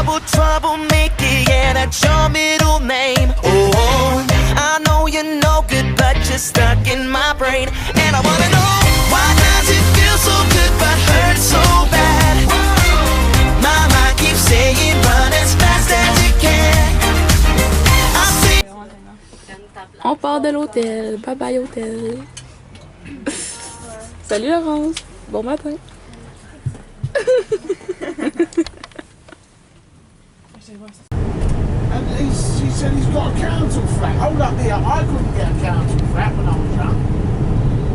troublemaker, yeah, that's your middle name. Oh, I know you're no good, but you're stuck in my brain. And I wanna know, why does it feel so good but hurt so bad? My mind keeps saying run as fast as you can. I see. On part de l'hôtel. Bye bye hôtel. Salut Laurence. Bon matin. And she said he's got a council flat. Hold up here, I couldn't get a council flat when I was young.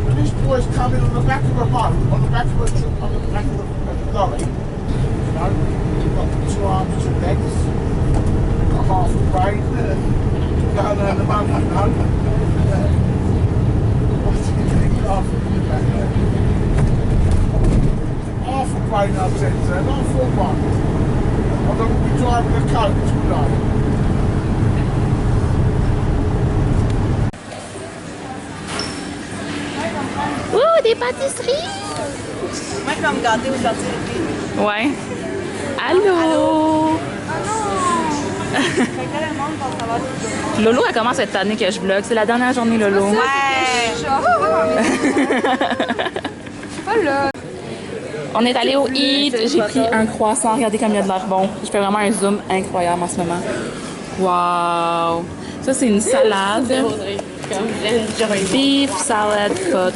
And this boy's coming on the back of a boat, on the back of a on the back of a lorry. You know, he's got 2 arms, 2 legs, got half a brain, going around the boat, you know. What's he doing? Laughing in the back there. Half a brain, I said, sir, not a full one. I don't be driving a coach, would I? Ouh, des pâtisseries! Moi, je vais me gâter aujourd'hui. Ouais. Allô! Lolo, elle commence cette année que je vlog. C'est la dernière journée, Lolo. Ouais! On est allé au Eat. J'ai pris un croissant. Regardez comme il a de l'air bon. Je fais vraiment un zoom incroyable en ce moment. Wow! Ça, c'est une salade. Beef, salad, pot,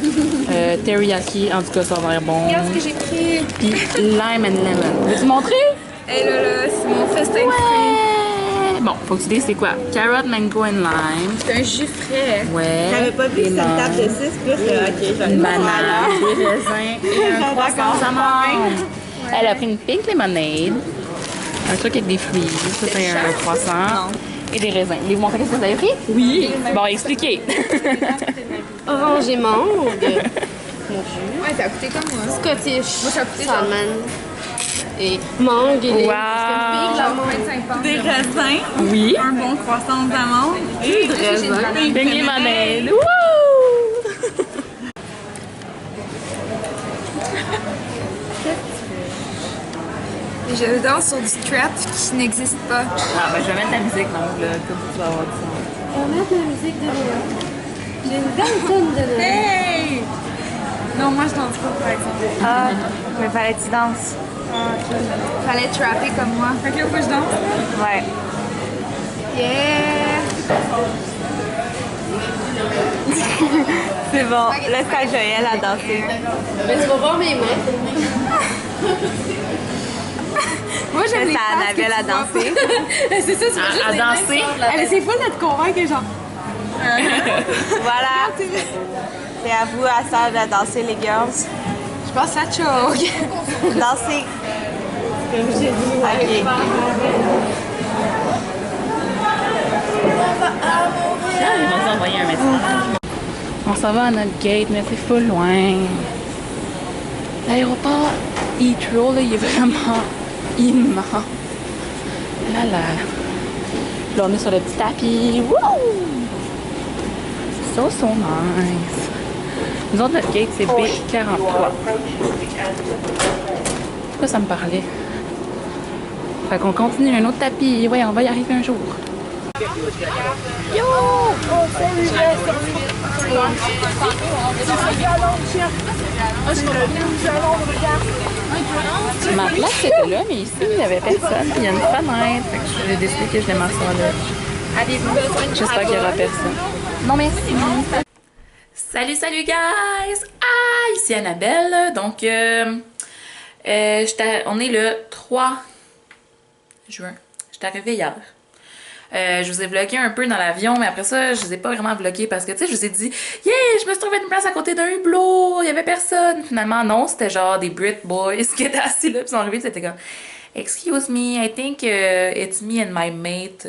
teriyaki. En tout cas, ça a l'air bon. Regarde ce que j'ai pris. Puis lime and lemon. Veux-tu montrer? Hey là, c'est mon festin de fruits. Ouais! Bon, faut que tu dises c'est quoi? Carrot, mango and lime. C'est un jus frais. Ouais. J'avais pas vu que c'était une table de 6 plus ok, Une banane, des raisins et un croissant d'amande. Elle a pris une pink lemonade, un truc avec des fruits, ça c'est un croissant et des raisins. Voulez-vous montrer ce que vous avez pris? Oui. Bon, expliquez. Orange et mangue. Ouais, ça a coûté comme moi. Scottish. Moi, ça a coûté salmon. Et mangue et lait. Wow! 25 pounds. Des raisins, Oui. un bon croissant d'amande et de raisin. Pink lemonade. Wouh! Je danse sur du trap qui n'existe pas. Ah, ben je vais mettre la musique donc là, comme tu vas avoir du son. On va mettre la musique de Léa. J'ai une belle tonne de Léa. Hey! Non, moi je danse pas par exemple. Ah, mais fallait que tu danses. Fallait trapper comme moi. Fait que là, faut que je danse? Ouais. Yeah! C'est bon, laisse ta Joël à danser. Mais tu vas voir mes mains. Moi, j'aime les Laisse faces Annabelle à que tu vois danser. pas. C'est ça, tu vois juste À des danser? mains. Elle essaie pas de te convaincre, genre. Voilà. C'est à vous à ça de danser, les girls. Je pense à choke. Danser. Ok. Ils vont nous envoyer un message. On s'en va à notre gate, mais c'est full loin. L'aéroport Heathrow, là, il est vraiment immense. Là, là. Là, on est sur le petit tapis. Wouh! So nice. Nous autres, notre gate, c'est B43. Pourquoi ça me parlait? Fait qu'on continue un autre tapis. Ouais, on va y arriver un jour. Yo! Ma place était là, mais ici, il n'y avait personne. Il y a une fenêtre. Fait que j'ai décidé que je vais m'asseoir là. J'espère qu'il n'y aura personne. Non, merci. Salut, salut, guys! Ah, ici Annabelle. Donc, on est le 3 juin. J'étais arrivée hier. Je vous ai vlogué un peu dans l'avion, mais après ça, je vous ai pas vraiment vlogué parce que, tu sais, je vous ai dit « Yeah, je me suis trouvé une place à côté d'un hublot, il y avait personne! » Finalement, non, c'était genre des Brit boys qui étaient assis là, puis ils sont arrivés, c'était comme « Excuse me, I think it's me and my mate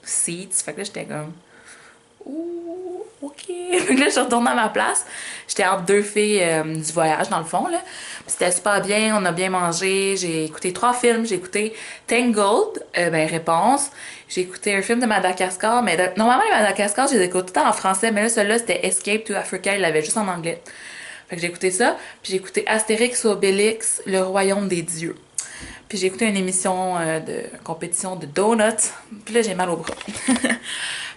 seats. » Fait que là, j'étais comme « Ouh, ok. » Fait que là, je suis retournée à ma place. J'étais entre deux filles du voyage, dans le fond, là. C'était super bien, on a bien mangé. J'ai écouté 3 films. J'ai écouté Tangled, ben Réponse. J'ai écouté un film de Madagascar, mais normalement, les Madagascar, je les écoute tout le temps en français, mais là, celui-là, c'était Escape to Africa, il l'avait juste en anglais. Fait que j'ai écouté ça, puis j'ai écouté Astérix Obélix, Le Royaume des Dieux. Puis j'ai écouté une émission de compétition de donuts. Puis là, j'ai mal au bras.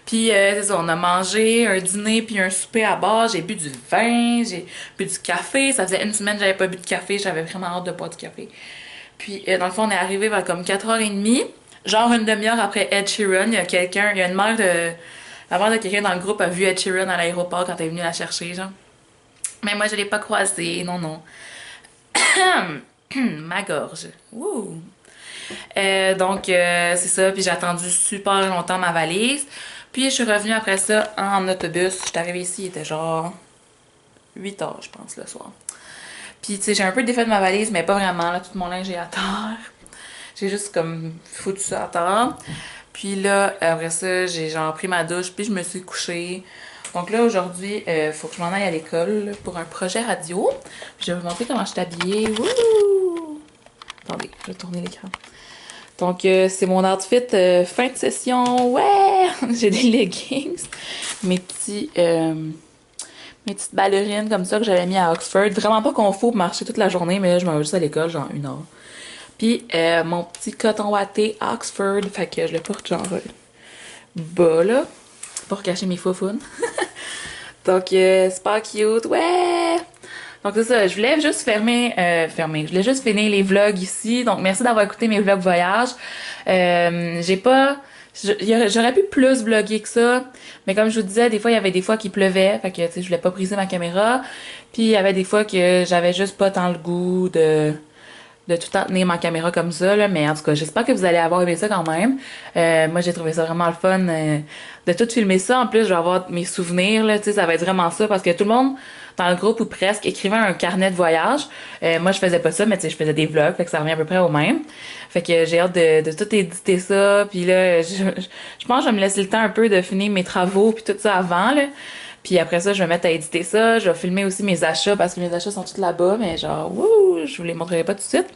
Puis c'est ça, on a mangé un dîner puis un souper à bord. J'ai bu du vin, j'ai bu du café. Ça faisait une semaine que j'avais pas bu de café. J'avais vraiment hâte de boire du café. Puis dans le fond, on est arrivé vers comme 4h30. Genre une demi-heure après Ed Sheeran, il y a une mère de... La mère de quelqu'un dans le groupe a vu Ed Sheeran à l'aéroport quand elle est venue la chercher, genre. Mais moi, je l'ai pas croisé, non. Ma gorge. Ouh. Donc, c'est ça. Puis j'ai attendu super longtemps ma valise. Puis je suis revenue après ça en autobus. Je suis arrivée ici, il était genre 8h, je pense, le soir. Puis, tu sais, j'ai un peu défait de ma valise, mais pas vraiment. Là, tout mon linge est à terre. J'ai juste comme foutu ça à terre. Puis là, après ça, j'ai genre pris ma douche, puis je me suis couchée. Donc là, aujourd'hui, faut que je m'en aille à l'école pour un projet radio. Puis je vais vous montrer comment je suis habillée. Wouhou! Attendez, je vais tourner l'écran. Donc, c'est mon outfit fin de session. Ouais! J'ai des leggings. Mes petites ballerines comme ça que j'avais mis à Oxford. Vraiment pas confort pour marcher toute la journée, mais là, je m'en vais juste à l'école, genre 1 heure. Puis, mon petit coton watté Oxford. Fait que je le porte genre bas, là. Pour cacher mes faufounes. Donc, super cute. Ouais! Donc, c'est ça. Je voulais juste Je voulais juste finir les vlogs ici. Donc, merci d'avoir écouté mes vlogs voyage. J'aurais pu plus vlogger que ça. Mais comme je vous disais, des fois, il y avait des fois qu'il pleuvait. Fait que, tu sais, je voulais pas briser ma caméra. Puis, il y avait des fois que j'avais juste pas tant le goût de tout le temps tenir ma caméra comme ça, là. Mais en tout cas, j'espère que vous allez avoir aimé ça quand même. Moi, j'ai trouvé ça vraiment le fun de tout filmer ça. En plus, je vais avoir mes souvenirs, là, tu sais, ça va être vraiment ça. Parce que tout le monde, dans le groupe ou presque, écrivait un carnet de voyage. Moi, je faisais pas ça, mais tu sais, je faisais des vlogs, fait que ça revient à peu près au même. Fait que j'ai hâte de tout éditer ça. Puis là, je pense que je vais me laisser le temps un peu de finir mes travaux puis tout ça avant, là. Puis après ça, je vais me mettre à éditer ça. Je vais filmer aussi mes achats parce que mes achats sont tous là-bas, mais genre, wouh, je vous les montrerai pas tout de suite.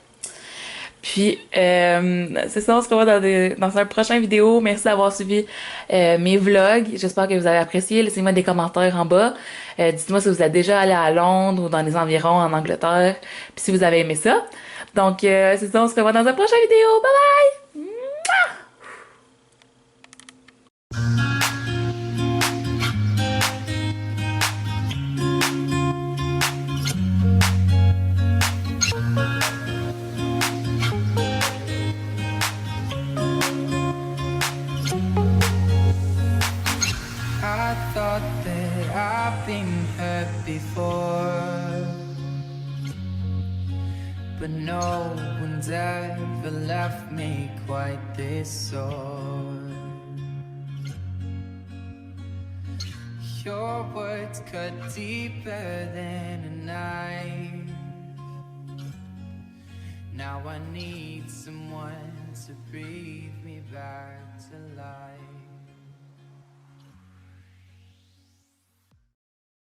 Puis, c'est ça, on se revoit dans un prochain vidéo. Merci d'avoir suivi mes vlogs. J'espère que vous avez apprécié. Laissez-moi des commentaires en bas. Dites-moi si vous êtes déjà allé à Londres ou dans les environs en Angleterre. Puis si vous avez aimé ça. Donc, c'est ça, on se revoit dans un prochain vidéo. Bye bye! Mouah! I thought that I've been hurt before, but no one's ever left me quite this sore. Your words cut deeper than a knife. Now I need someone to breathe me back to life.